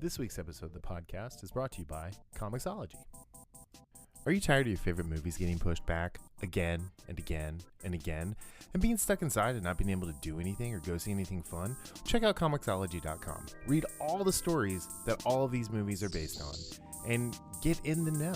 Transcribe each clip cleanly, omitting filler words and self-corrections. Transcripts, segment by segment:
This week's episode of the podcast is brought to you by Comixology. Are you tired of your favorite movies getting pushed back again and again and again and being stuck inside and not being able to do anything or go see anything fun? Check out Comixology.com. Read all the stories that all of these movies are based on and get in the know.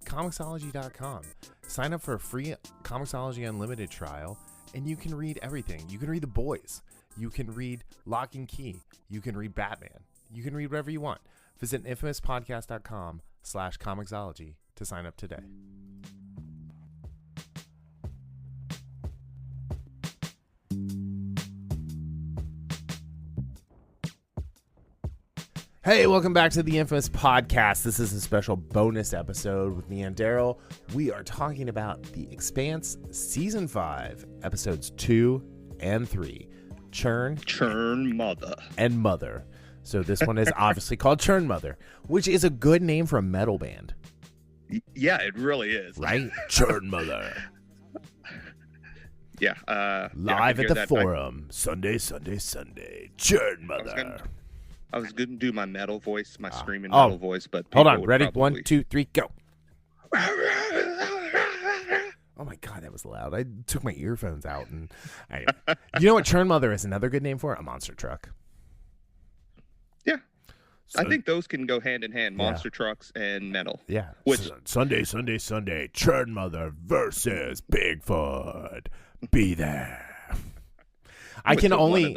Comixology.com. Sign up for a free Comixology Unlimited trial and you can read everything. You can read The Boys. You can read Lock and Key. You can read Batman. You can read whatever you want. Visit infamouspodcast.com/Comixology to sign up today. Hey, welcome back to the Infamous Podcast. This is a special bonus episode with me and Daryl. We are talking about The Expanse Season 5, Episodes 2 and 3. Churn, Mother. And Mother. So this one is obviously called Churn Mother, which is a good name for a metal band. Yeah, it really is. Right? Churn Mother. Yeah. Live at the Forum. Sunday. Churn Mother. I was going to do my metal voice, my screaming metal voice, but hold on. Ready? 1, 2, 3, go. Oh my God, that was loud. I took my earphones out. And you know what Churn Mother is another good name for? A monster truck. Yeah. So, I think those can go hand in hand, monster trucks and metal. Yeah. Which Sunday. Churn Mother versus Bigfoot. Be there. I can only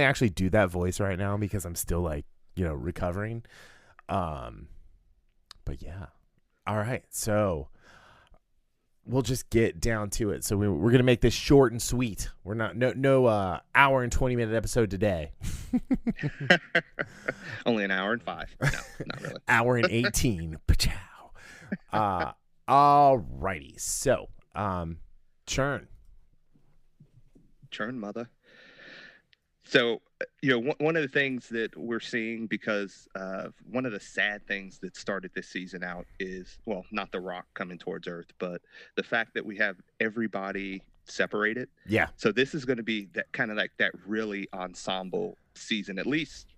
actually do that voice right now because I'm still recovering. But yeah. All right. So we'll just get down to it. So we're going to make this short and sweet. We're not no hour and 20-minute episode today. Only an hour and 5. No, not really. Hour and 18. Pachow. All righty. So, Churn Mother. So, one of the things that we're seeing, because one of the sad things that started this season out is, well, not the rock coming towards Earth, but the fact that we have everybody separated. Yeah. So this is going to be that kind of like that really ensemble season, at least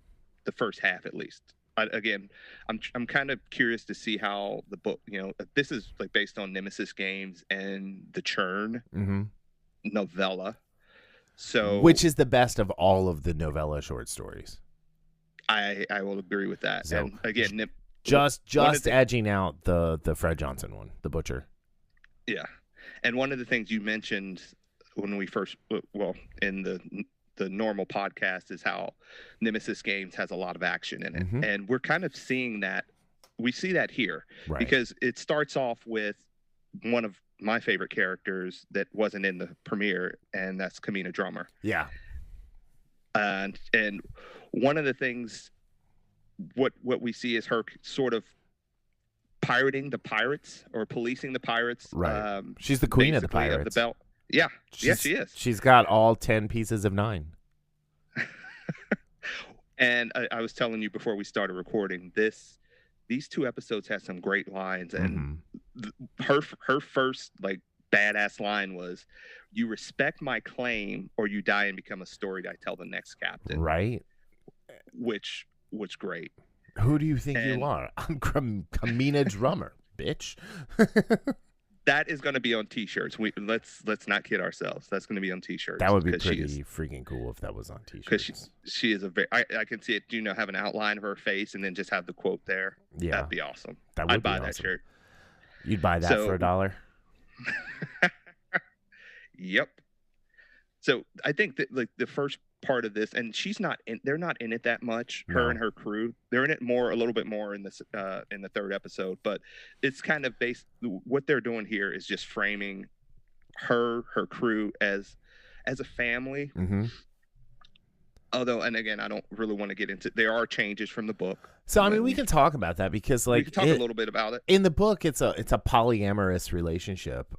the first half, at least. Again, I'm kind of curious to see how the book, this is like based on Nemesis games and the Churn novella. So, which is the best of all of the novella short stories? I will agree with that. So, and again, just edging out the Fred Johnson one, The Butcher. Yeah, and one of the things you mentioned when we first, in the normal podcast, is how Nemesis Games has a lot of action in it, and we're kind of seeing that. We see that here because it starts off with one of my favorite characters that wasn't in the premiere, and that's Camina Drummer. Yeah. And one of the things, what we see is her sort of pirating the pirates or policing the pirates. Right. She's the queen of the pirates. Of the belt. Yeah. Yes, she is. She's got all 10 pieces of 9. And I was telling you before we started recording, these 2 episodes had some great lines, and her first badass line was, "You respect my claim, or you die and become a story I tell the next captain." Right. Which was great. Who do you think you are? I'm Camina Drummer, bitch. That is going to be on T-shirts. Let's not kid ourselves. That's going to be on T-shirts. That would be pretty freaking cool if that was on T-shirts. Because she is I can see it. Have an outline of her face and then just have the quote there. Yeah, that'd be awesome. I'd buy that shirt. You'd buy that for $1? Yep. So I think that the first part of this, and they're not in it that much. No. Her and her crew, they're in it a little bit more in the 3rd episode, but it's kind of based. What they're doing here is just framing her crew as a family. Although, and again, I don't really want to get into. There are changes from the book. So we can talk about that because we can talk a little bit about it. In the book, it's a polyamorous relationship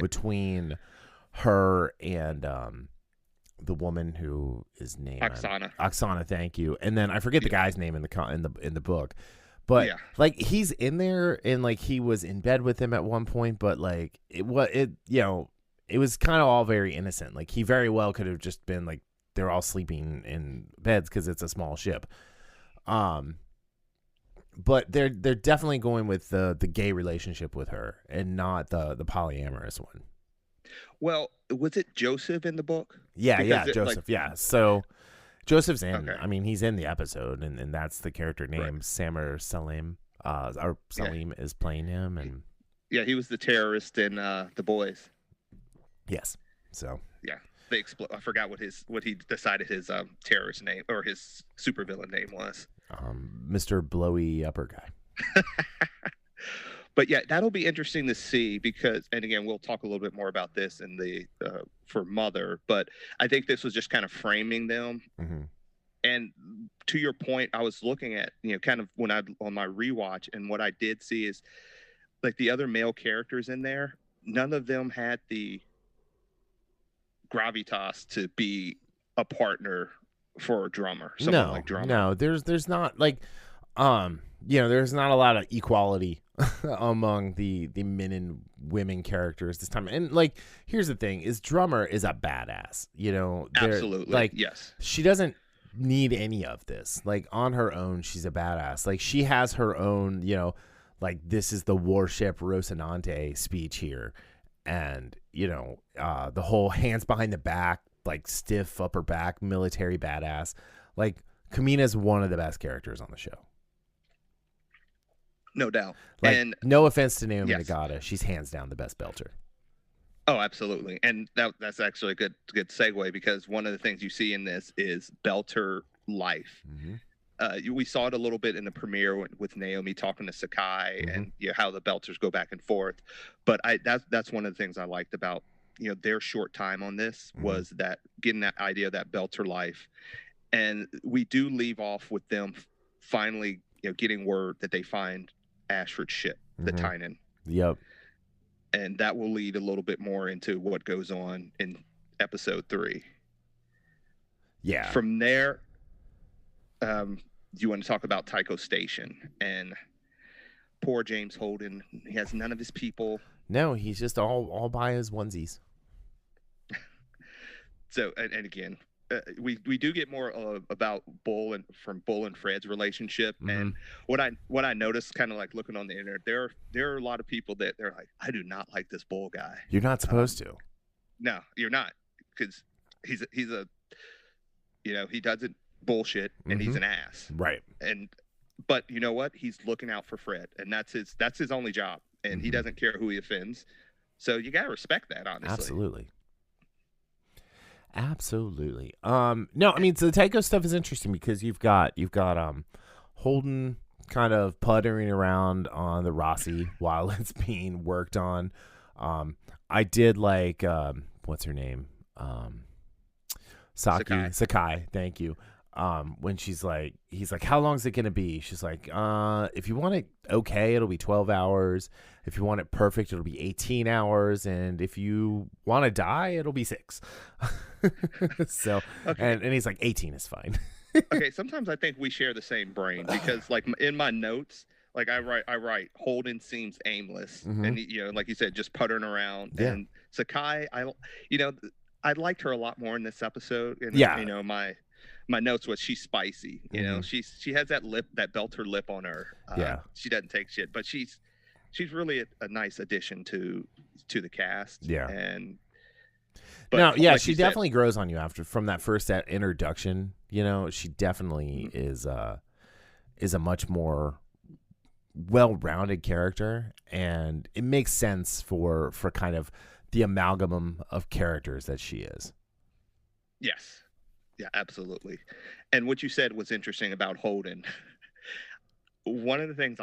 between her and the woman who is named Oksana, thank you. And then I forget the guy's name in the book. But he's in there and he was in bed with him at one point, but it was kind of all very innocent. He very well could have just been they're all sleeping in beds because it's a small ship. But they're definitely going with the gay relationship with her and not the polyamorous one. Well, was it Joseph in the book? Yeah, Joseph. Yeah, so Joseph's in. Okay. I mean, he's in the episode, and that's the character name. Right. Samir Salim, or Salim is playing him, and yeah, he was the terrorist in The Boys. Yes. So yeah, I forgot what he decided his terrorist name or his supervillain name was. Mr. Blowy Upper Guy. But yeah, that'll be interesting to see because, and again, we'll talk a little bit more about this in the for Mother. But I think this was just kind of framing them. Mm-hmm. And to your point, I was looking at kind of on my rewatch, and what I did see is like the other male characters in there. None of them had the gravitas to be a partner for a drummer. Someone like drummer. No, there's not like there's not a lot of equality among the men and women characters this time. And like, here's the thing: is drummer is a badass. Absolutely. Like, yes, she doesn't need any of this. Like on her own, she's a badass. Like she has her own, like this is the warship Rocinante speech here, and the whole hands behind the back, like stiff upper back, military badass. Like Camina's one of the best characters on the show. No doubt. Like, and no offense to Naomi yes. Nagata, she's hands down the best belter. Oh, absolutely. And that's actually a good segue, because one of the things you see in this is belter life. Mm-hmm. We saw it a little bit in the premiere with Naomi talking to Sakai, mm-hmm. and how the belters go back and forth. But that's one of the things I liked about their short time on this, mm-hmm. was that getting that idea of that belter life. And we do leave off with them finally getting word that they find Ashford's ship, the mm-hmm. Tynan. Yep. And that will lead a little bit more into what goes on in episode 3. Yeah. From there, you want to talk about Tycho Station and poor James Holden. He has none of his people. No, he's just all by his onesies. So, and again, we do get more about Bull and Fred's relationship, mm-hmm. and what I noticed, kind of like looking on the internet, there are a lot of people that they're like, I do not like this Bull guy. You're not supposed to. No, you're not, because he's a he doesn't bullshit, and mm-hmm. he's an ass, right? But you know what? He's looking out for Fred, and that's his only job, and mm-hmm. he doesn't care who he offends. So you gotta respect that, honestly. Absolutely. No, I mean, so the Tycho stuff is interesting because you've got Holden kind of puttering around on the Rossi while it's being worked on. I did like what's her name? Sakai, thank you. When he's like, how long is it gonna be? She's like, if you want it okay, it'll be 12 hours. If you want it perfect, it'll be 18 hours. And if you want to die, it'll be 6. So, okay. and he's like, 18 is fine. Okay, sometimes I think we share the same brain, because like in my notes, like I write Holden seems aimless, mm-hmm. and like you said, just puttering around. Yeah. And Sakai, I liked her a lot more in this episode. And, yeah. My notes was she's spicy. Mm-hmm. She has that belter lip on her. Yeah. She doesn't take shit, but she's really a nice addition to the cast. Yeah. But she definitely grows on you from that first introduction. She definitely mm-hmm. is a much more well-rounded character, and it makes sense for kind of the amalgam of characters that she is. Yes. Yeah, absolutely. And what you said was interesting about Holden. One of the things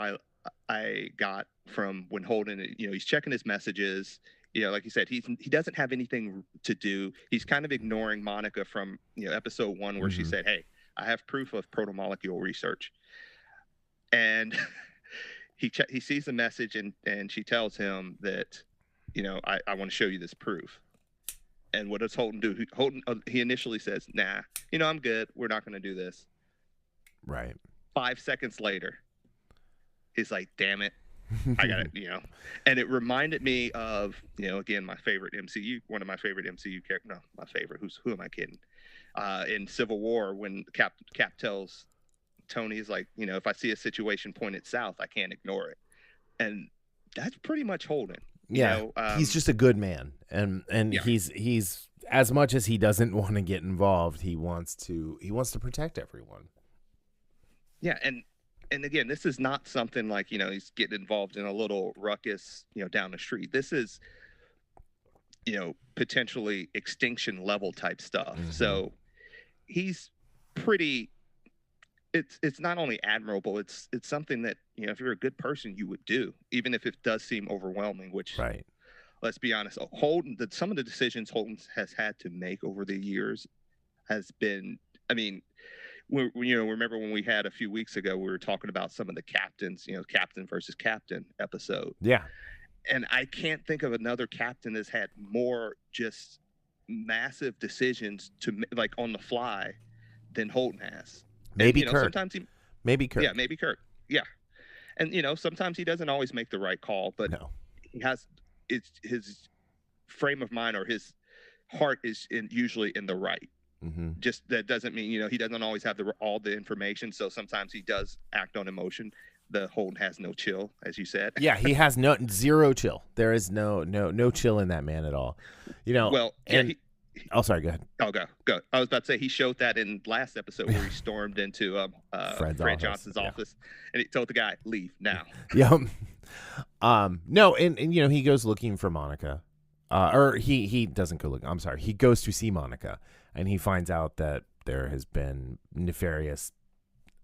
I got from when Holden, he's checking his messages, like you said, he doesn't have anything to do. He's kind of ignoring Monica from, episode 1, where mm-hmm. she said, hey, I have proof of protomolecule research. And he sees the message, and she tells him that, I want to show you this proof. And what does Holden do? He initially says, nah, I'm good. We're not going to do this. Right. 5 seconds later, he's like, damn it. I got it, And it reminded me of, again, one of my favorite MCU characters. No, my favorite. Who am I kidding? In Civil War, when Cap tells Tony's like, if I see a situation pointed south, I can't ignore it. And that's pretty much Holden. Yeah, he's just a good man, and he's as much as he doesn't want to get involved, he wants to protect everyone. Yeah, and again, this is not something like he's getting involved in a little ruckus down the street. This is potentially extinction level type stuff. Mm-hmm. So he's pretty. It's not only admirable. It's something that if you're a good person, you would do, even if it does seem overwhelming. Which, right. Let's be honest, Holden. Some of the decisions Holden has had to make over the years has been. I mean, remember when we had a few weeks ago, we were talking about some of the captains, captain versus captain episode. Yeah. And I can't think of another captain that's had more just massive decisions to like on the fly than Holden has. Maybe and, Kirk. Sometimes maybe Kirk. Yeah, maybe Kirk. Yeah. And sometimes he doesn't always make the right call, but he has his frame of mind or his heart is usually in the right. Mm-hmm. Just that doesn't mean he doesn't always have all the information. So sometimes he does act on emotion. The Holden has no chill, as you said. Yeah, he has zero chill. There is no chill in that man at all. Well, and sorry, go ahead. Oh, go. I was about to say he showed that in last episode where he stormed into Fred Johnson's office and he told the guy, "Leave now." Yeah. No, and he goes looking for Monica, or he doesn't go looking. I'm sorry, he goes to see Monica, and he finds out that there has been nefarious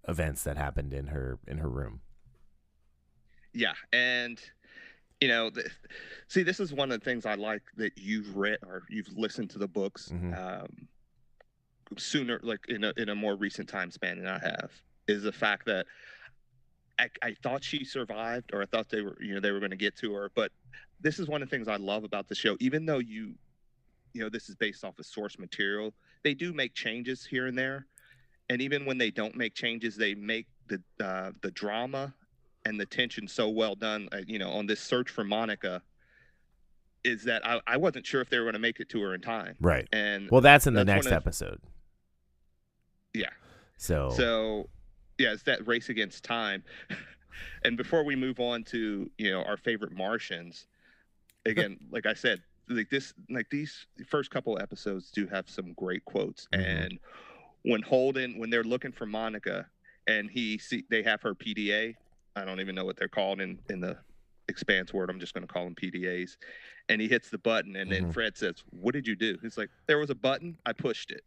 events that happened in her room. Yeah, and see, this is one of the things I like that you've read or you've listened to the books sooner, like in a more recent time span than I have, is the fact that I thought she survived, or I thought they were going to get to her. But this is one of the things I love about the show, even though this is based off of source material, they do make changes here and there, and even when they don't make changes, they make the drama and the tension so well done, on this search for Monica, is that I wasn't sure if they were going to make it to her in time. Right. And that's in the next episode. Yeah. So yeah, it's that race against time. And before we move on to, our favorite Martians, again, like I said, these first couple episodes do have some great quotes. Mm-hmm. And when they're looking for Monica and they have her PDA, I don't even know what they're called in the Expanse word. I'm just going to call them PDAs. And he hits the button, and then Fred says, "What did you do?" He's like, "There was a button. I pushed it."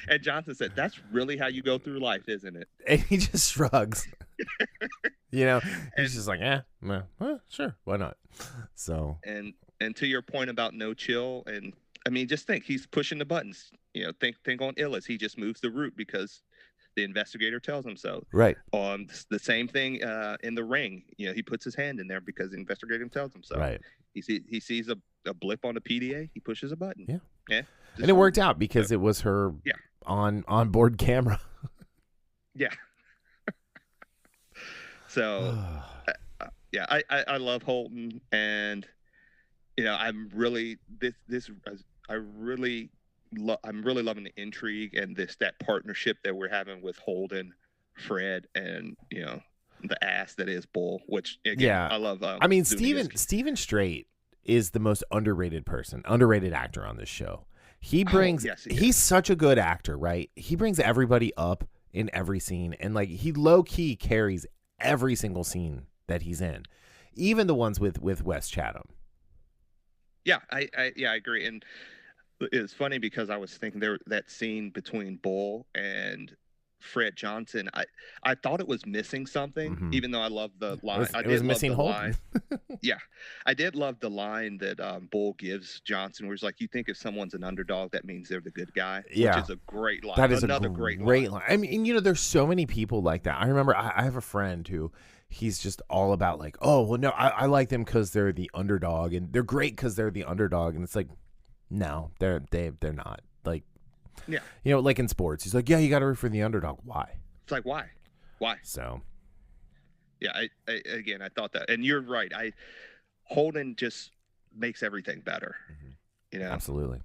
And Johnson said, "That's really how you go through life, isn't it?" And he just shrugs. He's just like, well, sure, why not? So and to your point about no chill, and I mean, just think, he's pushing the buttons. Think on Illis. He just moves the route because the investigator tells him so. Right. The same thing in the ring. He puts his hand in there because the investigator tells him so. Right. He sees a blip on the PDA. He pushes a button. Yeah. Yeah. And it worked out because it was her on board camera. Yeah. So, I love Holden, and I'm really loving the intrigue and that partnership that we're having with Holden, Fred, and the ass that is Bull. Which again, I love. I mean, Stephen Strait is the most underrated actor on this show. He brings. He's such a good actor, right? He brings everybody up in every scene, and like he low key carries every single scene that he's in, even the ones with Wes Chatham. Yeah, I agree. And it's funny because I was thinking that scene between Bull and Fred Johnson, I thought it was missing something, even though I love the line. It was missing Holden. Yeah, I did love the line that Bull gives Johnson, where he's like, "You think if someone's an underdog, that means they're the good guy." Yeah, which is a great line. That is another great line. I mean, there's so many people like that. I remember I have a friend who he's just all about like, oh well, no, I like them because they're the underdog, and they're great because they're the underdog, and it's like, no, they're not. Like, yeah, like in sports, he's like, yeah, you got to root for the underdog. Why? It's like, why? So, yeah, I thought that, and you're right. Holden just makes everything better. Absolutely.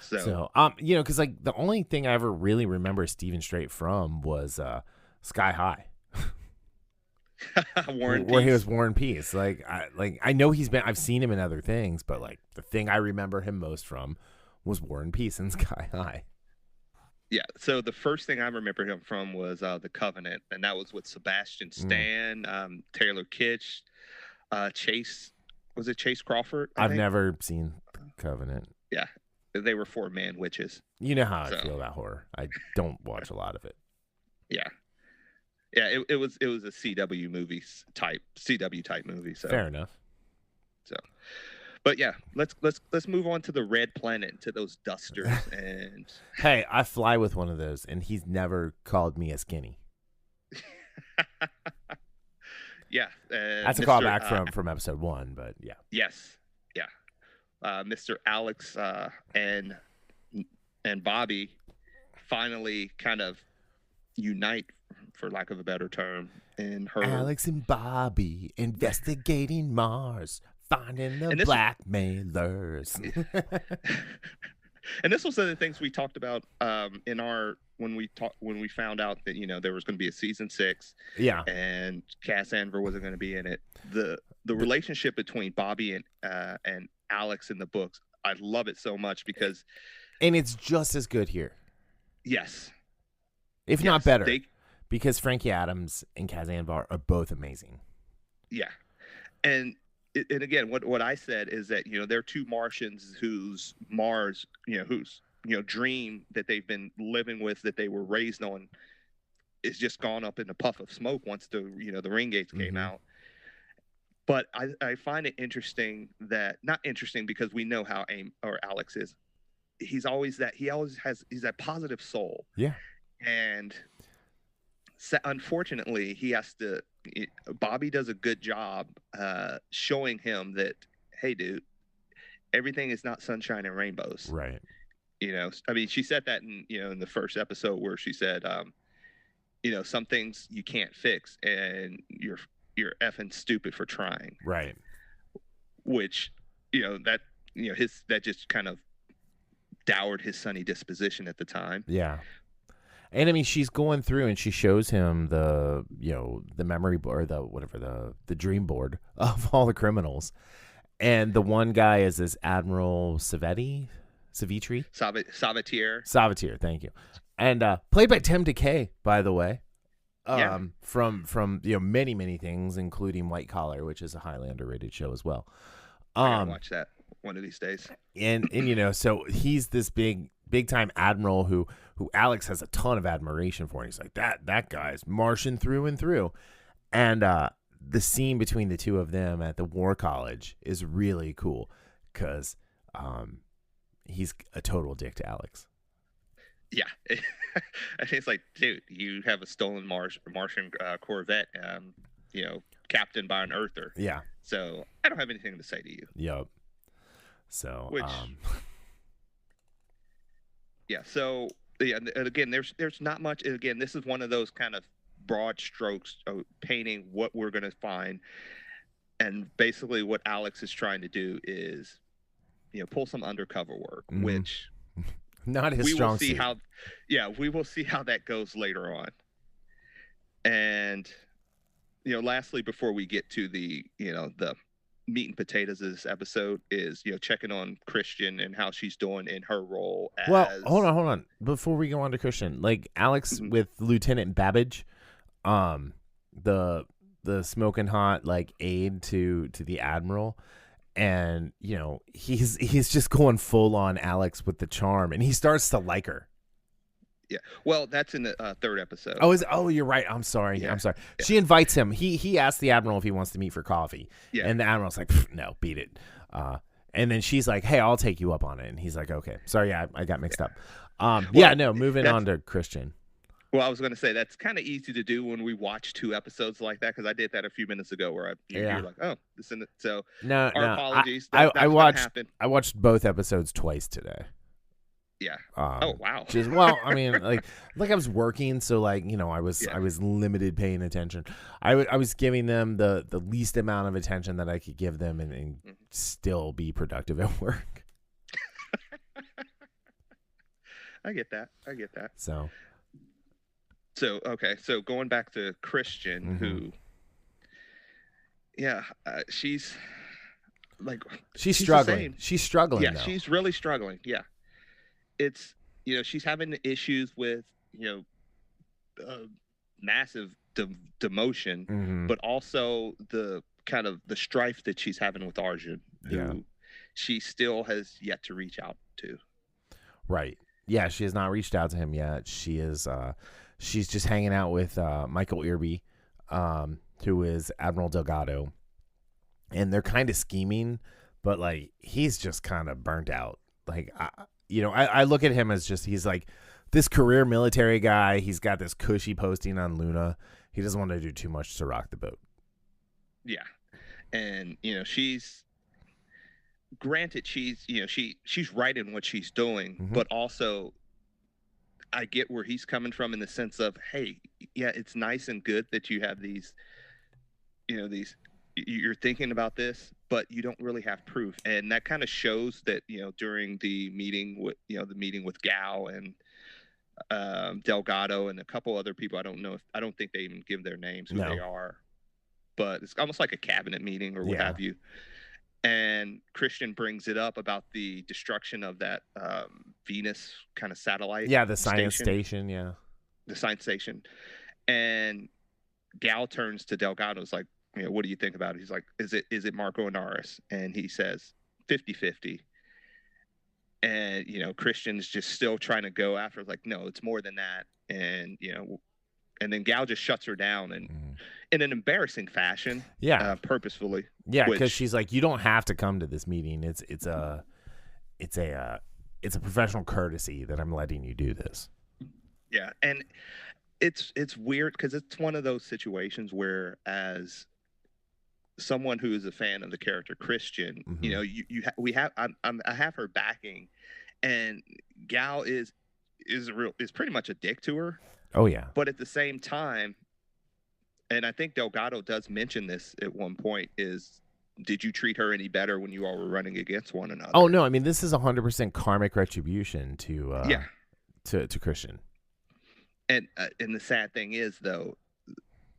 So because like the only thing I ever really remember Steven Strait from was Sky High. Where he was War and Peace. I know I've seen him in other things, but like the thing I remember him most from was War and Peace and Sky High. Yeah, so the first thing I remember him from was The Covenant, and that was with Sebastian Stan, Taylor Kitsch, Chase. Was it Chase Crawford? I've never seen Covenant. Yeah, they were 4 man witches. You know how I feel about horror. I don't watch a lot of it. Yeah, it was a CW type movie. So fair enough. So, but yeah, let's move on to the Red Planet, to those dusters. And hey, I fly with one of those, and he's never called me a skinny. Yeah, that's a callback from episode 1, but yeah. Yes, yeah. Mr. Alex and Bobbie finally kind of unite, for lack of a better term, in her. Alex and Bobbie investigating Mars, finding the blackmailers. And this was one of the things we talked about when we found out that there was going to be a season 6. Yeah. And Cass Anver wasn't going to be in it. The relationship between Bobbie and Alex in the books, I love it so much because. And it's just as good here. Yes. If not better. Because Frankie Adams and Cass Anvar are both amazing. Yeah. And again, what I said is that, they're 2 Martians whose Mars, whose, dream that they've been living with, that they were raised on, is just gone up in a puff of smoke once the ring gates came out. But I find it interesting not interesting because we know how Alex is. He's that positive soul. Yeah. And unfortunately, Bobbie does a good job showing him that, hey, dude, everything is not sunshine and rainbows. Right. I mean, she said that in the first episode where she said, some things you can't fix, and you're effing stupid for trying. Right. Which, that just kind of dowered his sunny disposition at the time. Yeah. And I mean, she's going through and she shows him the memory board, or the dream board of all the criminals. And the one guy is this Admiral Sauveterre. Sauveterre, thank you. And played by Tim DeKay, by the way. From many, many things, including White Collar, which is a highly underrated show as well. I gotta watch that one of these days. And so he's this big time admiral who Alex has a ton of admiration for. And he's like, that guy's Martian through and through. And the scene between the two of them at the War College is really cool because he's a total dick to Alex. Yeah. I think it's like, dude, you have a stolen Martian Corvette, captained by an Earther. Yeah. So I don't have anything to say to you. Yep. So, yeah. So, yeah. And again, there's not much. Again, this is one of those kind of broad strokes of painting what we're going to find. And basically what Alex is trying to do is, pull some undercover work, which not his strong suit. We will see how that goes later on. And, lastly, before we get to the meat and potatoes of this episode is, checking on Christian and how she's doing in her role as... Well, hold on. Before we go on to Christian, like Alex with Lieutenant Babbage, the smoking hot like aide to the Admiral, and he's just going full on Alex with the charm, and he starts to like her. Yeah. Well, that's in the third episode. Oh, you're right. I'm sorry. Yeah. Yeah. She invites him. He asks the Admiral if he wants to meet for coffee. Yeah. And the Admiral's like, no, beat it. And then she's like, hey, I'll take you up on it. And he's like, okay. Sorry, I got mixed up. Moving on to Christian. Well, I was going to say that's kind of easy to do when we watch 2 episodes like that, because I did that a few minutes ago where you're like, oh, this isn't it. So our apologies. I watched both episodes twice today. Yeah. Oh wow. I mean, like I was working, so I was limited paying attention. I was giving them the least amount of attention that I could give them and still be productive at work. I get that. So okay. So going back to Christian, who, she's like, she's struggling. She's struggling. Yeah, though. she's really struggling. Yeah, it's she's having issues with massive demotion, but also the kind of the strife that she's having with Arjun, who she still has yet to reach out to. Right. Yeah, she has not reached out to him yet. She is she's just hanging out with Michael Irby, who is Admiral Delgado. And they're kind of scheming, but like he's just kind of burnt out. Like I look at him as just he's like this career military guy. He's got this cushy posting on Luna. He doesn't want to do too much to rock the boat. Yeah. And she's granted she's right in what she's doing, but also I get where he's coming from in the sense of, hey, yeah, it's nice and good that you have these you're thinking about this, but you don't really have proof. And that kind of shows that during the meeting with Gao and Delgado and a couple other people, I don't think they even give their names who they are, but it's almost like a cabinet meeting or what have you. And Christian brings it up about the destruction of that Venus kind of satellite. Yeah, the science station. Yeah, the science station. And Gao turns to Delgado. It's like, what do you think about it? He's like, is it Marco Inaris? And he says 50-50. And Christian's just still trying to go after. It's like, no, it's more than that. And and then Gao just shuts her down and in an embarrassing fashion. Yeah, purposefully. Yeah, because she's like, you don't have to come to this meeting. It's a professional courtesy that I'm letting you do this. Yeah, and it's weird because it's one of those situations where, as someone who is a fan of the character Christian, I have her backing, and Gao is pretty much a dick to her. Oh yeah. But at the same time, and I think Delgado does mention this at one point, is did you treat her any better when you all were running against one another? Oh no, I mean this is 100% karmic retribution to Christian. And the sad thing is, though,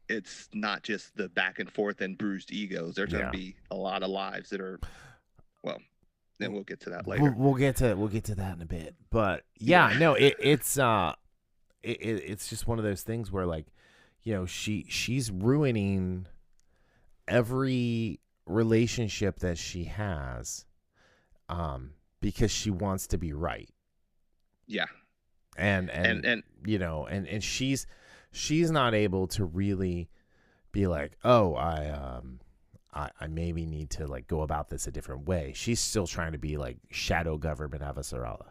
it's not just the back and forth and bruised egos. There's going to be a lot of lives that are, well, then we'll get to that later. We'll get to that in a bit. But no, it's just one of those things where, like, she's ruining every relationship that she has, because she wants to be right. Yeah. And she's not able to really be like, oh, I maybe need to like go about this a different way. She's still trying to be like shadow government Avasarala.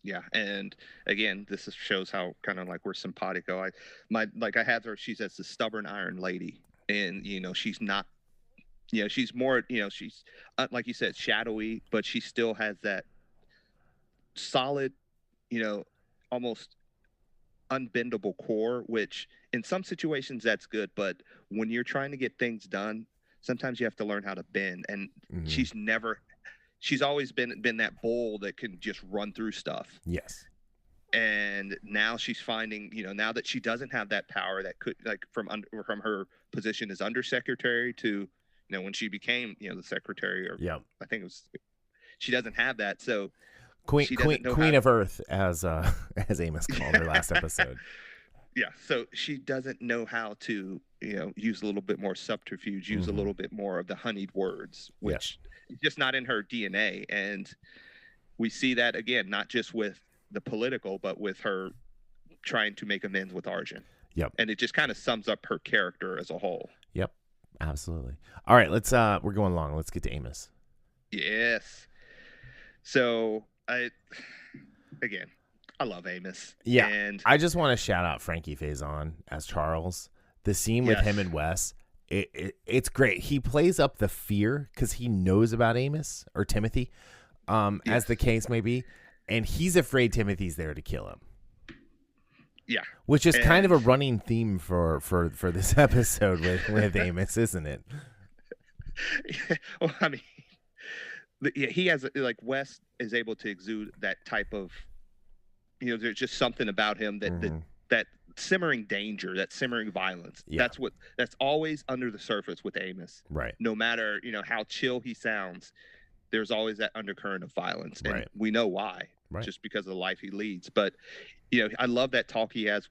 Yeah, and again, this shows how kind of like we're simpatico. I have her. She's as the stubborn Iron Lady, and she's not. She's more. She's like you said, shadowy, but she still has that solid, almost unbendable core. Which in some situations that's good, but when you're trying to get things done, sometimes you have to learn how to bend. And she's always been that bull that can just run through stuff. Yes. And now she's finding, now that she doesn't have that power that could, like, from her position as undersecretary to, when she became, the secretary, or I think it was, she doesn't have that. So Queen of Earth, as Amos called her last episode. Yeah. So she doesn't know how to, use a little bit more subterfuge, use a little bit more of the honeyed words, which is just not in her DNA. And we see that again, not just with the political, but with her trying to make amends with Arjun. Yep. And it just kind of sums up her character as a whole. Yep. Absolutely. All right, we're going long. Let's get to Amos. Yes. So I love Amos. Yeah. And I just want to shout out Frankie Faison as Charles. The scene with him and Wes, it's great. He plays up the fear because he knows about Amos or Timothy, as the case may be, and he's afraid Timothy's there to kill him. Yeah. Which is kind of a running theme for this episode with Amos, isn't it? Well, I mean, he has, like, Wes is able to exude that type of, there's just something about him that simmering danger, that simmering violence. Yeah. That's always under the surface with Amos. Right. No matter, how chill he sounds, there's always that undercurrent of violence. And Right. we know why, just because of the life he leads. But, I love that talk he has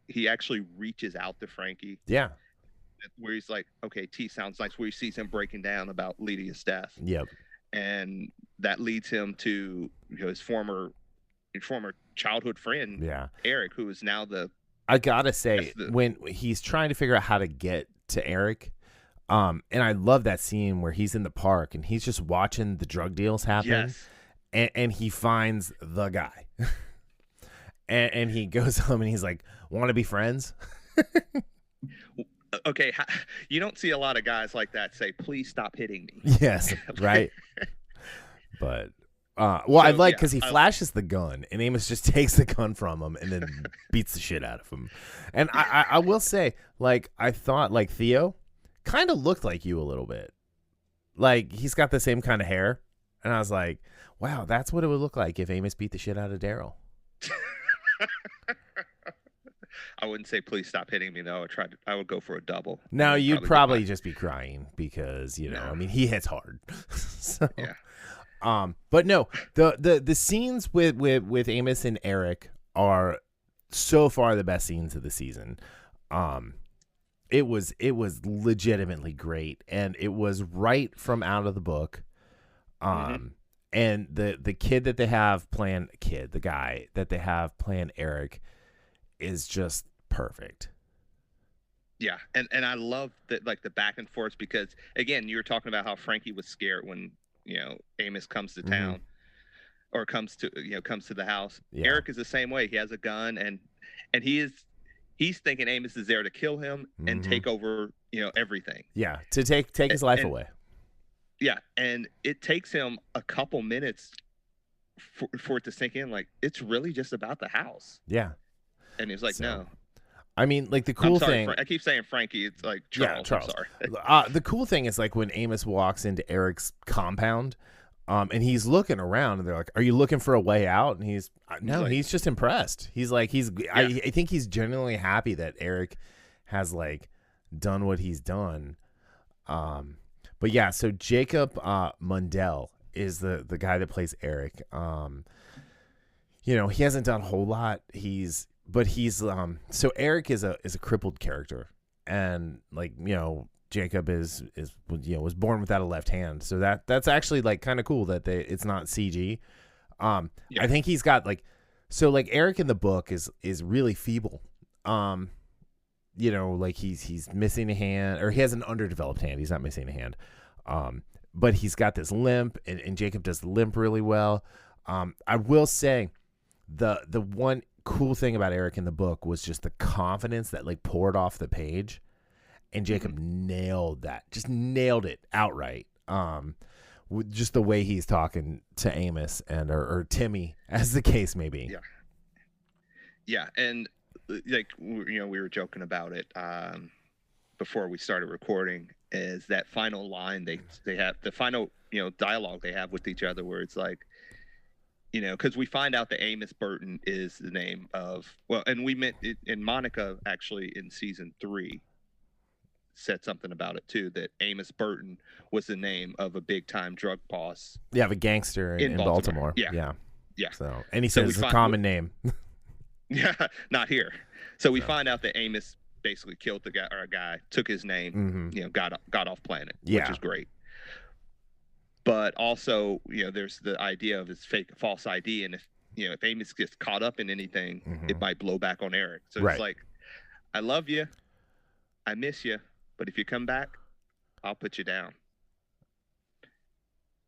he actually reaches out to Frankie. Yeah. Where he's like, okay, T sounds nice, where he sees him breaking down about Lydia's death. Yep. And that leads him to his former childhood friend, Erich, who is now I gotta say, when he's trying to figure out how to get to Erich, and I love that scene where he's in the park and he's just watching the drug deals happen, and he finds the guy, and he goes home and he's like, "Want to be friends?" Okay, you don't see a lot of guys like that say, "Please stop hitting me." Yes, right. But I like because he flashes the gun and Amos just takes the gun from him and then beats the shit out of him. And I will say, like, I thought like Theo kind of looked like you a little bit. Like he's got the same kind of hair, and I was like, wow, that's what it would look like if Amos beat the shit out of Daryl. I wouldn't say please stop hitting me though. I would go for a double. No, you'd probably just be crying because I mean he hits hard. So. Yeah. But no, the scenes with Amos and Erich are so far the best scenes of the season. It was legitimately great, and it was right from out of the book. And the kid that they have playing the guy that they have playing Erich is just perfect. Yeah, and I love that, like the back and forth, because again, you were talking about how Frankie was scared when Amos comes to town, or comes to the house. Yeah. Erich is the same way. He has a gun, and he's thinking Amos is there to kill him and take over everything. Yeah, to take his life away. Yeah, and it takes him a couple minutes for it to sink in. Like, it's really just about the house. Yeah, and he's like, no. I mean, like the cool thing. I keep saying Frankie. It's like Charles. Yeah, Charles. I'm sorry. The cool thing is like when Amos walks into Erich's compound, and he's looking around, and they're like, "Are you looking for a way out?" And he's he's just impressed. He's like, I think he's genuinely happy that Erich has like done what he's done. But yeah, so Jacob Mundell is the guy that plays Erich. He hasn't done a whole lot. But he's so Erich is a crippled character, and like Jacob is was born without a left hand, so that's actually like kind of cool that it's not CG. I think he's got like Erich in the book is really feeble. Like he's missing a hand, or he has an underdeveloped hand. He's not missing a hand, but he's got this limp, and Jacob does the limp really well. I will say the one cool thing about Erich in the book was just the confidence that like poured off the page, and Jacob nailed it outright. With just the way he's talking to Amos or Timmy, as the case may be. Yeah, and like we were joking about it before we started recording, is that final line they have, the final dialogue they have with each other, where it's like, because we find out that Amos Burton is the name of, and we meant it, and Monica actually in season 3 said something about it too, that Amos Burton was the name of a big time drug boss. Yeah, of a gangster in Baltimore. Yeah. So, and he says it's a common name. Yeah, not here. So we find out that Amos basically killed a guy, took his name, got off planet, which is great. But also, there's the idea of his false ID, and if Amos gets caught up in anything, it might blow back on Erich. So it's like, I love you, I miss you, but if you come back, I'll put you down.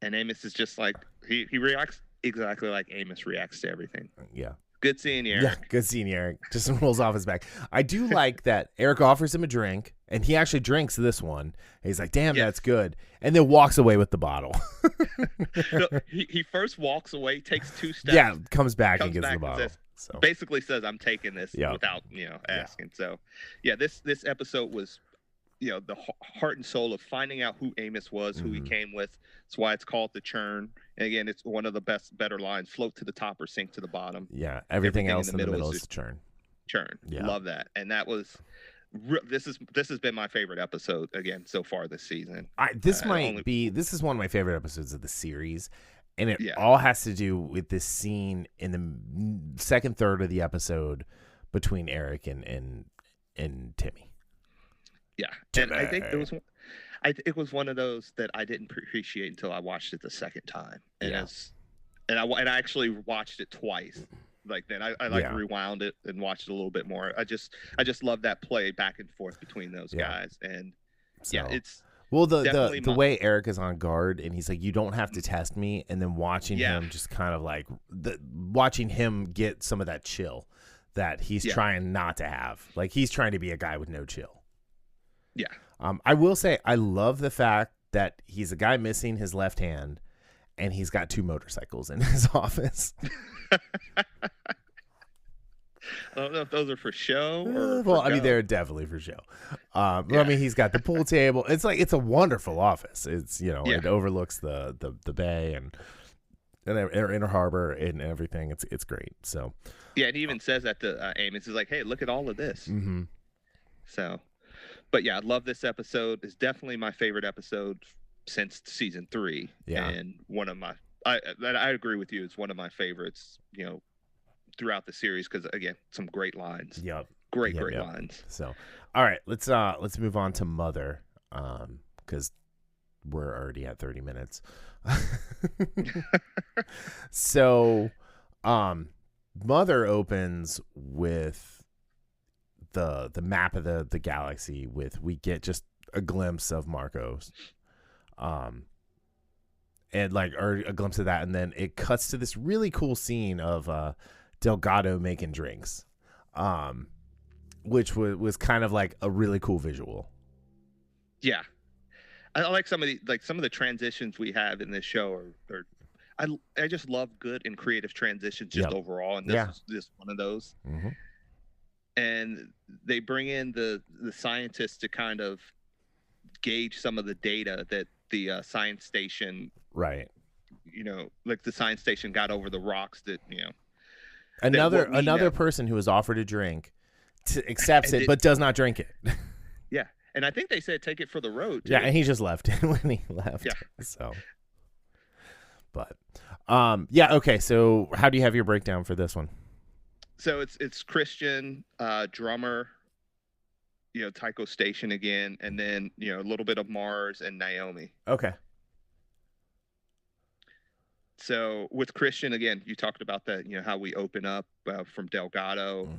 And Amos is just like, he reacts exactly like Amos reacts to everything. Yeah. Good seeing you, Erich. Yeah, good seeing you, Erich. Just rolls off his back. I do like that Erich offers him a drink, and he actually drinks this one. He's like, damn, that's good. And then walks away with the bottle. No, he first walks away, takes 2 steps. Yeah, comes back and gets the bottle. Basically says, I'm taking this without, asking. So, this episode was the heart and soul of finding out who Amos was, who he came with. That's why it's called the Churn. And again, it's one of the better lines: float to the top or sink to the bottom. Yeah, everything else in the middle is Churn. Churn. Yeah. Love that. And that was this has been my favorite episode again so far this season. This is one of my favorite episodes of the series, and it all has to do with this scene in the second third of the episode between Erich and Timmy. Yeah, and I think it was one of those that I didn't appreciate until I watched it the second time, and I actually watched it twice. Like then I rewound it and watched it a little bit more. I just love that play back and forth between those guys, and it's the way Erich is on guard and he's like, you don't have to test me, and then watching him just kind of like watching him get some of that chill that he's trying not to have. Like he's trying to be a guy with no chill. Yeah. I will say I love the fact that he's a guy missing his left hand, and he's got 2 motorcycles in his office. I don't know if those are for show or I mean, they're definitely for show. I mean, he's got the pool table. It's like, it's a wonderful office. It's, it overlooks the bay and Inner Harbor and everything. It's great. So yeah, and he even says that to Amos. He's like, hey, look at all of this. So, but yeah, I love this episode. It's definitely my favorite episode since season 3. Yeah, and one of my I agree with you. It's one of my favorites, throughout the series, because again, some great lines. Yep. Great lines. So, all right, let's move on to Mother, because we're already at 30 minutes. So, Mother opens with the map of the galaxy. We get just a glimpse of Marcos. And or a glimpse of that, and then it cuts to this really cool scene of Delgado making drinks, which was kind of like a really cool visual. Yeah, I like some of the transitions we have in this show are I just love good and creative transitions just overall, and this is just one of those. And they bring in the scientists to kind of gauge some of the data that the science station, like the science station got over the rocks that another person who was offered a drink accepts it but does not drink it. Yeah, and I think they said take it for the road too. Yeah, and he just left it when he left. Yeah. So, but okay, so how do you have your breakdown for this one? So it's Christian, drummer, Tycho Station again, and then a little bit of Mars and Naomi. Okay. So with Christian again, you talked about that, how we open up from Delgado.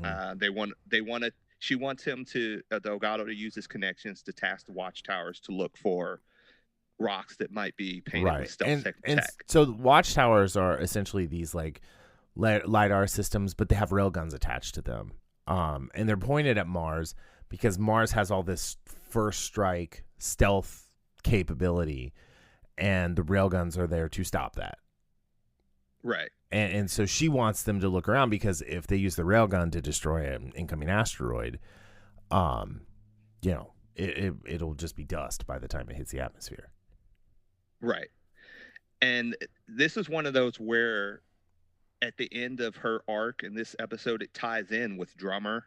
She wants him to Delgado to use his connections to task the watchtowers to look for rocks that might be painted with stealth tech. So the watchtowers are essentially these like LiDAR systems, but they have railguns attached to them, and they're pointed at Mars, because Mars has all this first strike stealth capability, and the railguns are there to stop that. Right. And so she wants them to look around, because if they use the railgun to destroy an incoming asteroid, it'll just be dust by the time it hits the atmosphere. Right. And this is one of those where at the end of her arc in this episode, it ties in with Drummer.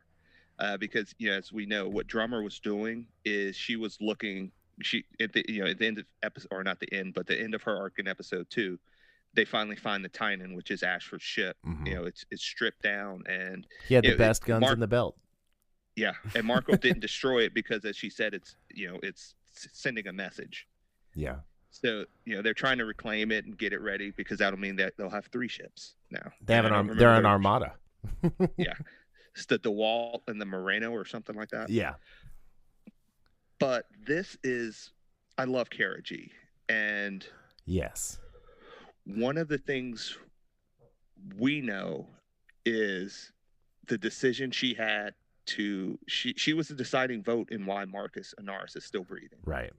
Because as we know, what Drummer was doing is she was looking. At the end of episode, or not the end, but the end of her arc in episode 2, they finally find the Tynan, which is Ashford's ship. It's stripped down, and he had the best guns in the belt. Yeah, and Marco didn't destroy it because, as she said, it's sending a message. Yeah. So they're trying to reclaim it and get it ready, because that'll mean that they'll have 3 ships now. They have they're an armada. Yeah. It's the DeWalt and the Moreno or something like that. Yeah. But I love Kara G. And yes, one of the things we know is the decision she had she was the deciding vote in why Marcus Anaris is still breathing. Right.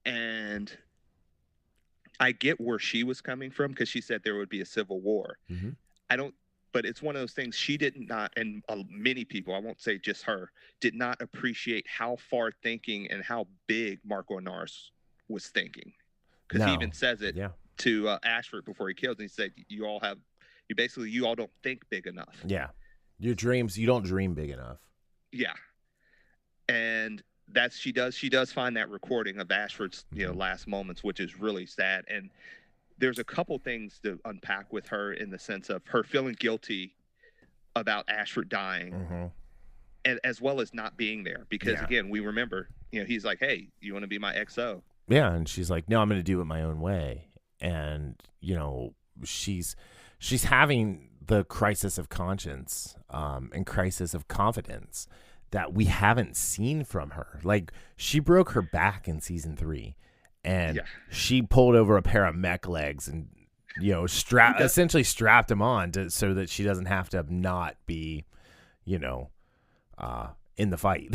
And I get where she was coming from, because she said there would be a civil war. but it's one of those things she did not, and many people, I won't say just her, did not appreciate how far thinking and how big Marco Inaros was thinking. Because he even says it to Ashford before he kills him. He said, you all don't think big enough. Yeah. Your dreams, you don't dream big enough. Yeah. And she does find that recording of Ashford's, last moments, which is really sad. And there's a couple things to unpack with her in the sense of her feeling guilty about Ashford dying, and as well as not being there. Because again, we remember, he's like, hey, you want to be my XO? Yeah. And she's like, no, I'm going to do it my own way. And, she's having the crisis of conscience and crisis of confidence that we haven't seen from her. Like, she broke her back in season 3. And she pulled over a pair of mech legs and, essentially strapped him on so that she doesn't have to not be, in the fight.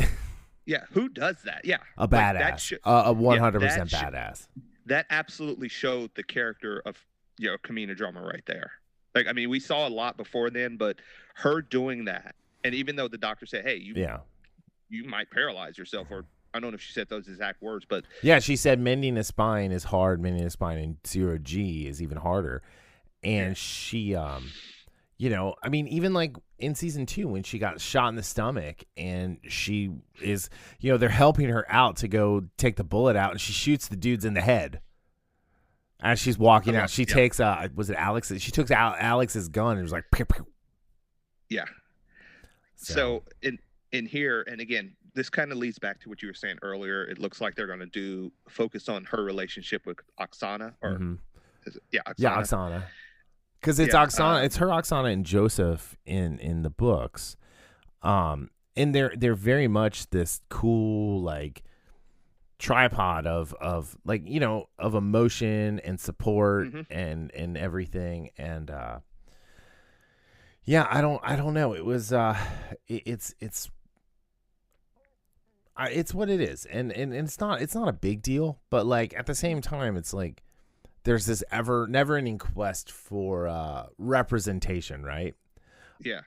Yeah, who does that? Yeah. A badass. A 100% badass. That absolutely showed the character of, Camina drama right there. Like, I mean, we saw a lot before then, but her doing that, and even though the doctor said, hey, you might paralyze yourself, or I don't know if she said those exact words, but yeah, she said mending a spine is hard. Mending a spine in 0G is even harder. And she, I mean, even like in season 2 when she got shot in the stomach and she is, they're helping her out to go take the bullet out, and she shoots the dudes in the head as she's walking out. She takes was it Alex? She took out Alex's gun and it was like pew, pew. Yeah. So in here, and again, this kind of leads back to what you were saying earlier. It looks like they're going to focus on her relationship with Oksana, or is it? Oksana. Yeah, Oksana. Because it's Oksana, it's her, Oksana, and Joseph in the books, and they're very much this cool like tripod of like of emotion and support and everything, and I don't know. It was it's what it is, and it's not a big deal, but like at the same time, it's like there's this never-ending quest for representation, right? Yeah.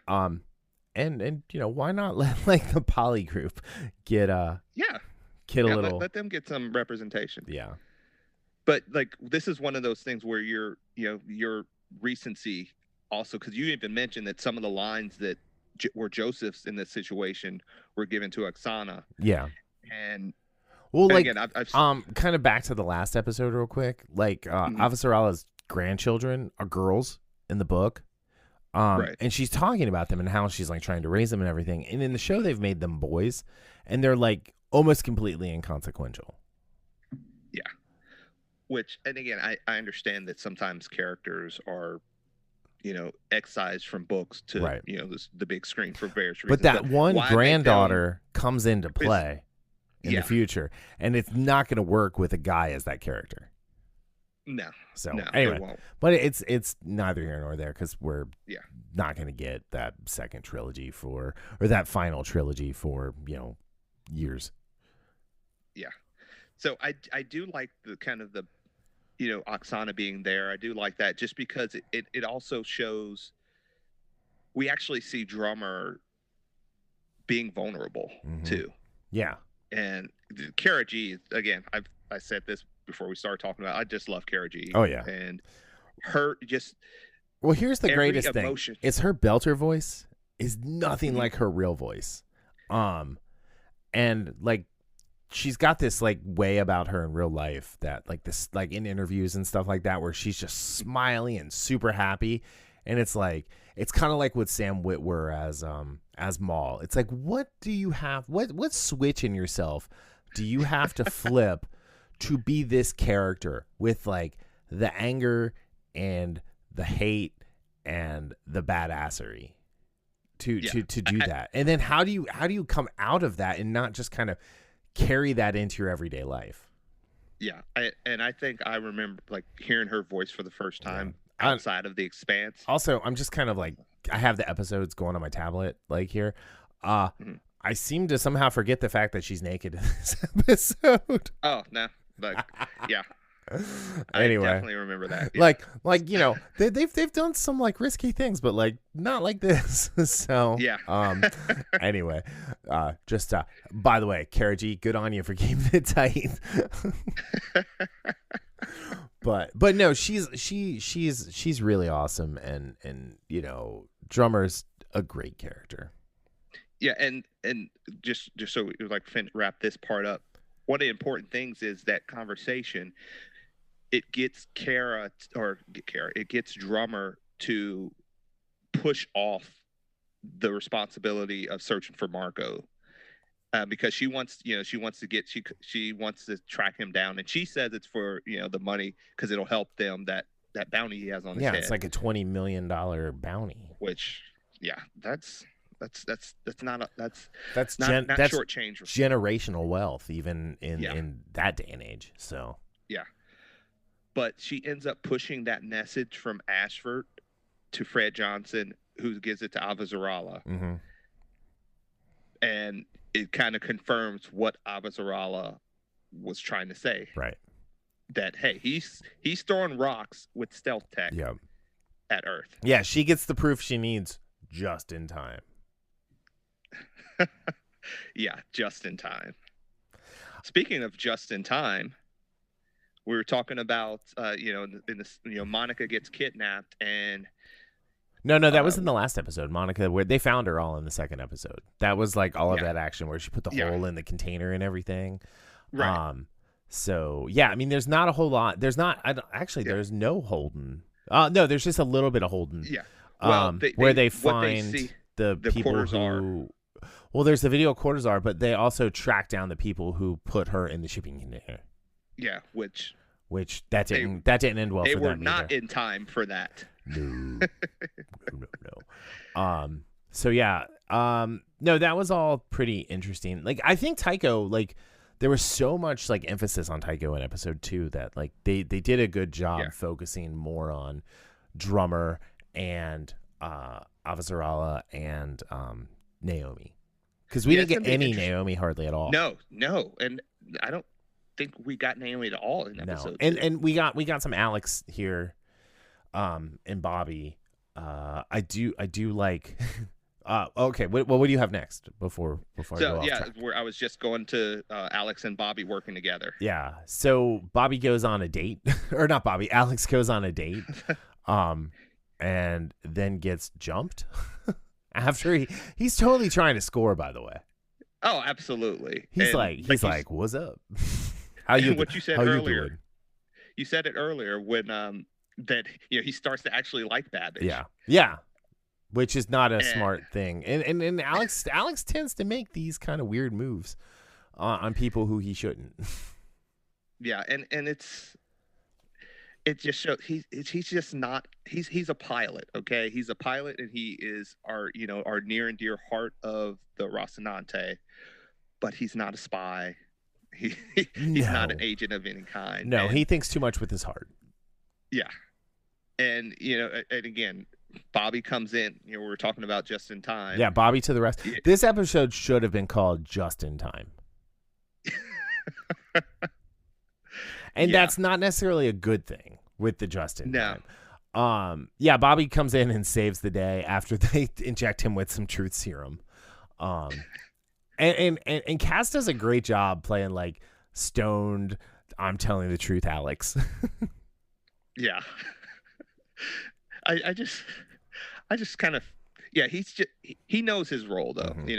And why not let like the poly group get a little let them get some representation. Yeah. But like this is one of those things where your recency also, because you even mentioned that some of the lines that were Joseph's in this situation were given to Oksana. Yeah. And like again, I've kind of back to the last episode real quick. Like Avasarala's grandchildren are girls in the book. Right. And she's talking about them and how she's like trying to raise them and everything. And in the show they've made them boys, and they're like almost completely inconsequential. Yeah. Which, and again, I understand that sometimes characters are excised from books to the big screen for various reasons. But that one granddaughter comes into play in the future, and it's not going to work with a guy as that character. No. So no, anyway, it won't. But it's neither here nor there, because we're not going to get that second trilogy or that final trilogy for years. Yeah. So I do like the kind of the Oksana being there. I do like that just because it also shows we actually see Drummer being vulnerable too. Yeah. And Kara G, again, I said this before we started talking about, I just love Kara G. Oh yeah. And her just here's the greatest thing. It's her belter voice is nothing like her real voice. And like she's got this like way about her in real life that like this, like in interviews and stuff like that, where she's just smiling and super happy. And it's like, it's kind of like with Sam Witwer as Maul. It's like, what do you have? What switch in yourself do you have to flip to be this character with like the anger and the hate and the badassery to do that? And then how do you come out of that and not just kind of carry that into your everyday life? Yeah. I think I remember like hearing her voice for the first time outside of the Expanse. Also, I'm just kind of like, I have the episodes going on my tablet like here. I seem to somehow forget the fact that she's naked in this episode. Oh no. Like, yeah. Anyway, I definitely remember that. Yeah. Like they've done some like risky things, but like not like this. So Yeah. Anyway, just by the way, Kara G, good on you for keeping it tight. But no, she's really awesome, and Drummer's a great character. Yeah, and just so we like wrap this part up, one of the important things is that conversation. It gets it gets Drummer to push off the responsibility of searching for Marco, because she wants to track him down, and she says it's for the money because it'll help them that bounty he has on his head. Yeah, it's like a $20 million bounty. Which, yeah, that's not that's short change. Generational wealth, even in that day and age. So yeah. But she ends up pushing that message from Ashford to Fred Johnson, who gives it to Avasarala. Mm-hmm. And it kind of confirms what Avasarala was trying to say. Right. That, hey, he's throwing rocks with stealth tech at Earth. Yeah, she gets the proof she needs just in time. Yeah, just in time. Speaking of just in time, we were talking about, Monica gets kidnapped, and no, that was in the last episode. Monica, where they found her all in the second episode. That was like all of that action where she put the hole in the container and everything. Right. So yeah, I mean, there's not a whole lot. There's not. There's no Holden. No, there's just a little bit of Holden. Yeah. Well, where they find the people who. Well, there's the video Cortazar, but they also track down the people who put her in the shipping container. Yeah, which that didn't end well for them. They were not in time for that. No. So yeah. No, that was all pretty interesting. Like, I think Tycho, like, there was so much like emphasis on Tycho in episode 2 that like they did a good job focusing more on Drummer and Avasarala and Naomi. Because we didn't get any Naomi hardly at all. No, and I don't think we got Naomi at all in episode 2. And we got some Alex here, and Bobbie. I do like. Okay. What do you have next before I go off track? Where I was just going to Alex and Bobbie working together. Yeah. So Bobbie goes on a date, or not Bobbie. Alex goes on a date, and then gets jumped. After he's totally trying to score, by the way. Oh, absolutely. He's like, what's up? How you? What you said earlier. You said it earlier when that he starts to actually like Babbage. Yeah. Which is not a smart thing. And Alex tends to make these kind of weird moves on people who he shouldn't. Yeah, and it just shows he's just not he's a pilot, okay? He's a pilot, and he is our near and dear heart of the Rocinante, but he's not a spy. He's not an agent of any kind. No, he thinks too much with his heart. Yeah. And and again, Bobbie comes in. We were talking about just in time. Yeah, Bobbie to the rest. Yeah. This episode should have been called Just in Time. And that's not necessarily a good thing with the just in time. Yeah, Bobbie comes in and saves the day after they inject him with some truth serum. And Cass does a great job playing like stoned, I'm telling the truth, Alex. Yeah. I just kind of, he knows his role though. Mm-hmm.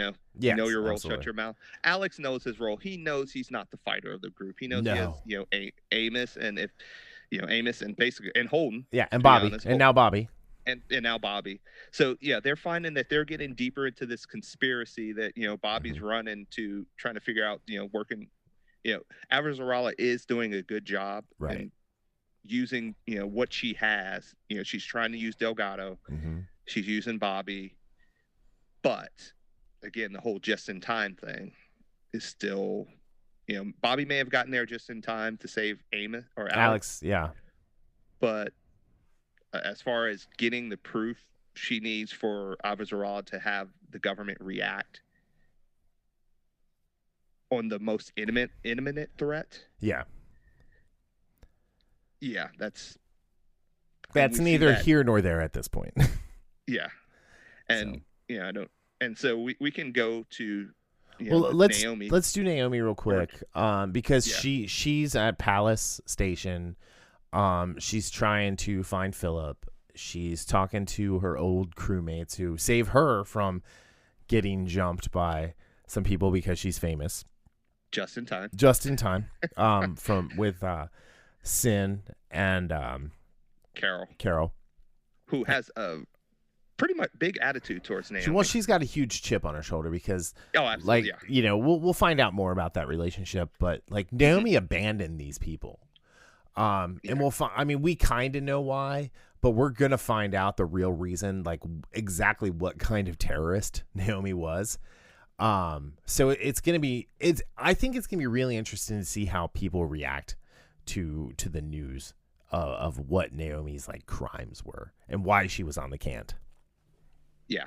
You know your role, shut your mouth. Alex knows his role. He knows he's not the fighter of the group. He knows he has Amos, and if Amos and basically and Holden. Yeah, and Bobbie, and now Bobbie. And now Bobbie. So they're finding that they're getting deeper into this conspiracy that Bobbie's running to trying to figure out working. Avasarala is doing a good job, right? In using what she has. She's trying to use Delgado. Mm-hmm. She's using Bobbie, but again, the whole just in time thing is still. Bobbie may have gotten there just in time to save Amos or Alex. Yeah, but as far as getting the proof she needs for Avasarala to have the government react on the most imminent threat. Yeah. Yeah, that's neither here nor there at this point. Yeah. And So. yeah, I don't. And so we can go to Naomi. Let's do Naomi real quick, because she's at Palace Station. She's trying to find Philip. She's talking to her old crewmates who save her from getting jumped by some people because she's famous. Just in time. With Sin and Carol, who has a pretty much big attitude towards Naomi. Well, she's got a huge chip on her shoulder because, absolutely, we'll find out more about that relationship. But like Naomi abandoned these people, and we'll find. I mean, we kind of know why, but we're gonna find out the real reason, like exactly what kind of terrorist Naomi was. So it's gonna be. I think it's gonna be really interesting to see how people react to the news of what Naomi's like crimes were and why she was on the cant. Yeah,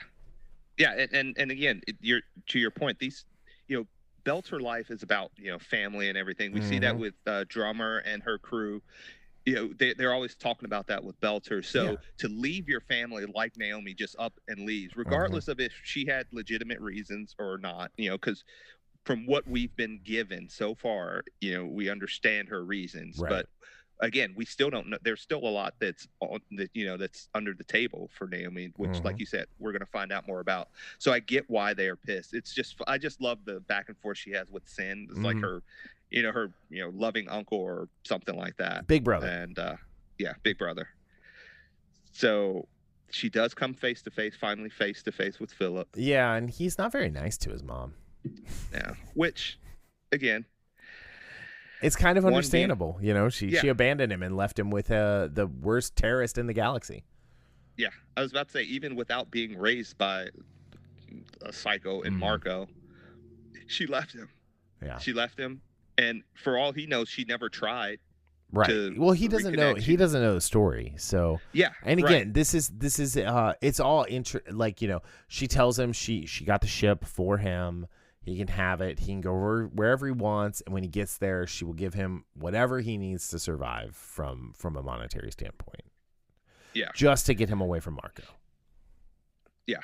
and again, to your point, these Belter life is about family and everything. We see that with Drummer and her crew. They're always talking about that with Belter. So to leave your family like Naomi just up and leaves, regardless of if she had legitimate reasons or not, because from what we've been given so far, we understand her reasons, right. But again, we still don't know. There's still a lot that's that's under the table for Naomi, which, like you said, we're going to find out more about. So I get why they are pissed. It's just, I just love the back and forth she has with Sin. It's like her, her loving uncle or something like that. Big brother. And big brother. So she does come finally face to face with Philip. Yeah, and he's not very nice to his mom. Yeah, which, again, it's kind of understandable. She abandoned him and left him with the worst terrorist in the galaxy. Yeah, I was about to say, even without being raised by a psycho in Marco, she left him. Yeah, she left him, and for all he knows, she never tried. Right. Well, he doesn't know. He doesn't know the story. So yeah. And again, this is it's all she tells him she got the ship for him. He can have it. He can go wherever he wants, and when he gets there, she will give him whatever he needs to survive from a monetary standpoint. Yeah, just to get him away from Marco. Yeah,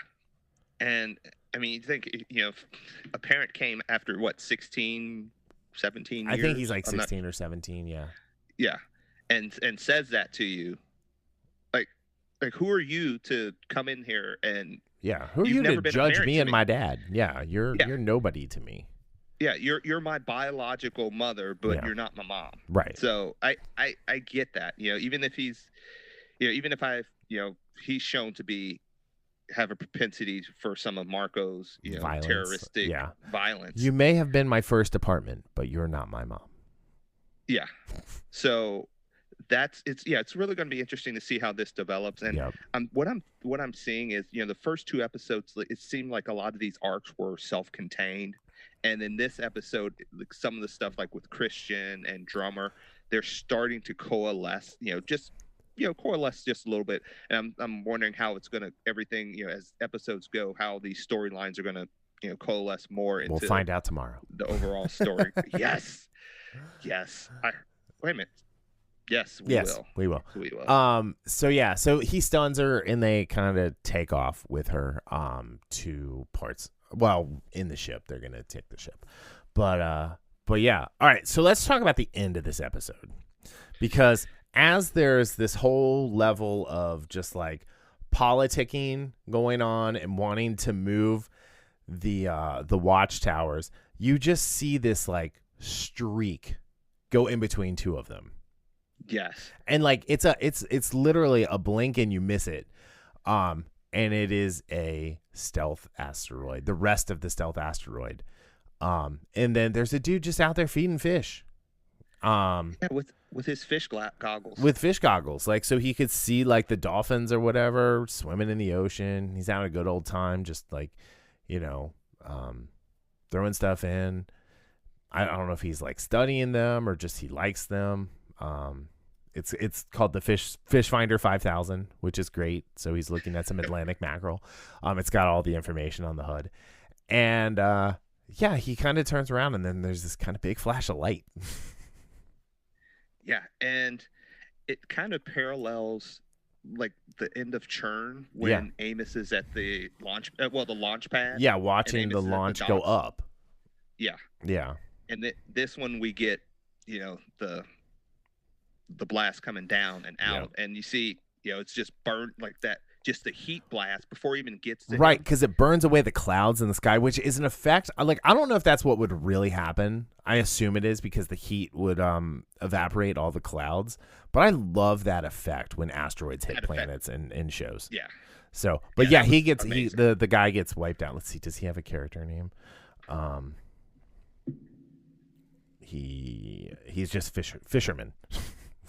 and I mean, you think a parent came after what 16, 17 years? I think he's like 16 or 17. Yeah. Yeah, and says that to you, like who are you to come in here and. Yeah, who are you to judge me and my dad? Yeah, you're nobody to me. Yeah, you're my biological mother, but you're not my mom. Right. So I get that. Even if he's, even if he's shown to have a propensity for some of Marco's, violence. Terroristic violence. You may have been my first apartment, but you're not my mom. Yeah. So. It's really going to be interesting to see how this develops. And what I'm seeing is, the first two episodes, it seemed like a lot of these arcs were self-contained. And in this episode, some of the stuff like with Christian and Drummer, they're starting to coalesce, coalesce just a little bit. And I'm wondering how it's going to, everything, as episodes go, how these storylines are going to, coalesce more into. We'll find out tomorrow. The overall story. Yes. Wait a minute. Yes, we will. So he stuns her and they kind of take off with her to parts. Well, in the ship, they're gonna take the ship, but yeah. All right, so let's talk about the end of this episode, because as there's this whole level of just like politicking going on and wanting to move the watchtowers, you just see this like streak go in between two of them. Yes. And like it's literally a blink and you miss it. And it is a stealth asteroid, the rest of the stealth asteroid. And then there's a dude just out there feeding fish. With his fish goggles. With fish goggles, like so he could see like the dolphins or whatever swimming in the ocean. He's having a good old time, just like, throwing stuff in. I don't know if he's like studying them or just he likes them. It's called the Fish Finder 5000, which is great. So he's looking at some Atlantic mackerel. It's got all the information on the HUD, and he kind of turns around and then there's this kind of big flash of light. Yeah, and it kind of parallels like the end of Churn when Amos is at the launch pad. Yeah, watching the launch go up. Yeah. Yeah. And this one we get, the blast coming down and out, and you see, it's just burned like that. Just the heat blast before he even gets to right, because it burns away the clouds in the sky, which is an effect. Like, I don't know if that's what would really happen. I assume it is because the heat would evaporate all the clouds. But I love that effect when asteroids hit planets in shows. Yeah. So, but the guy gets wiped out. Let's see, does he have a character name? He's just fisherman.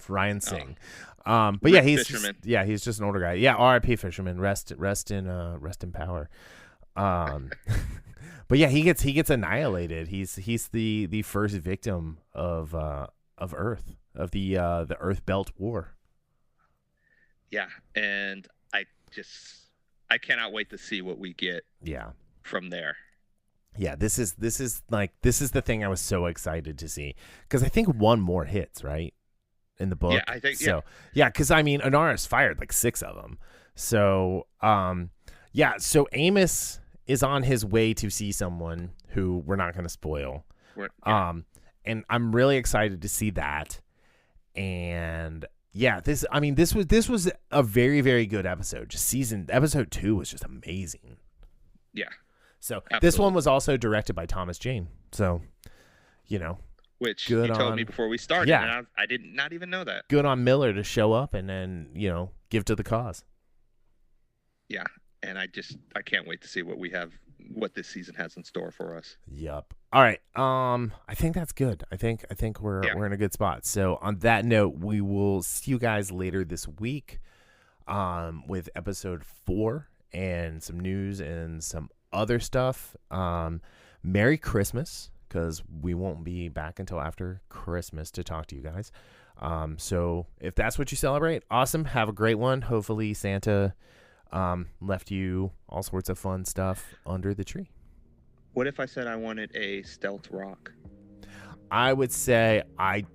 Ryan Singh. But Rick he's Fisherman. He's just an older guy. Yeah, R.I.P. Fisherman. Rest in power. But yeah, he gets annihilated. He's the first victim of Earth, of the Earth Belt War. Yeah, and I cannot wait to see what we get. Yeah. From there. Yeah, this is the thing I was so excited to see, because I think one more hits, right? In the book. Yeah, I think so. Yeah, because I mean, Inaris fired like 6 of them. So, so Amos is on his way to see someone who we're not going to spoil. And I'm really excited to see that. And yeah, this was a very, very good episode. Episode 2 was just amazing. Yeah. So absolutely. This one was also directed by Thomas Jane. So, which you told me before we started. Yeah. And I did not even know that. Good on Miller to show up and then, give to the cause. Yeah. And I can't wait to see what this season has in store for us. Yep. All right. I think that's good. I think we're in a good spot. So on that note, we will see you guys later this week with episode 4 and some news and some other stuff. Merry Christmas, because we won't be back until after Christmas to talk to you guys. So if that's what you celebrate, awesome. Have a great one. Hopefully Santa left you all sorts of fun stuff under the tree. What if I said I wanted a stealth rock? I would say I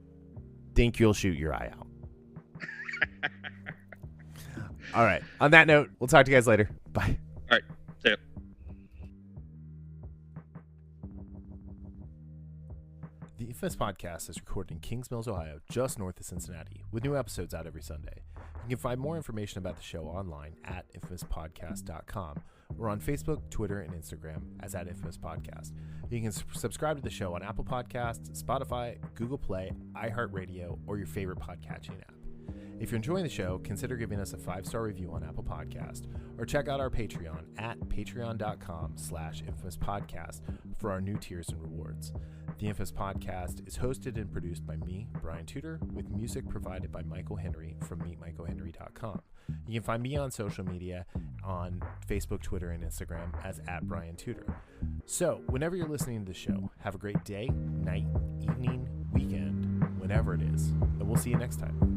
think you'll shoot your eye out. All right. On that note, we'll talk to you guys later. Bye. All right. See ya. The Infamous Podcast is recorded in Kings Mills, Ohio, just north of Cincinnati, with new episodes out every Sunday. You can find more information about the show online at infamouspodcast.com or on Facebook, Twitter, and Instagram as @InfamousPodcast. You can subscribe to the show on Apple Podcasts, Spotify, Google Play, iHeartRadio, or your favorite podcatching app. If you're enjoying the show, consider giving us a 5-star review on Apple Podcast, or check out our Patreon at patreon.com/infamouspodcast for our new tiers and rewards. The Infamous Podcast is hosted and produced by me, Brian Tudor, with music provided by Michael Henry from meetmichaelhenry.com. You can find me on social media on Facebook, Twitter, and Instagram as @BrianTudor. So, whenever you're listening to the show, have a great day, night, evening, weekend, whenever it is, and we'll see you next time.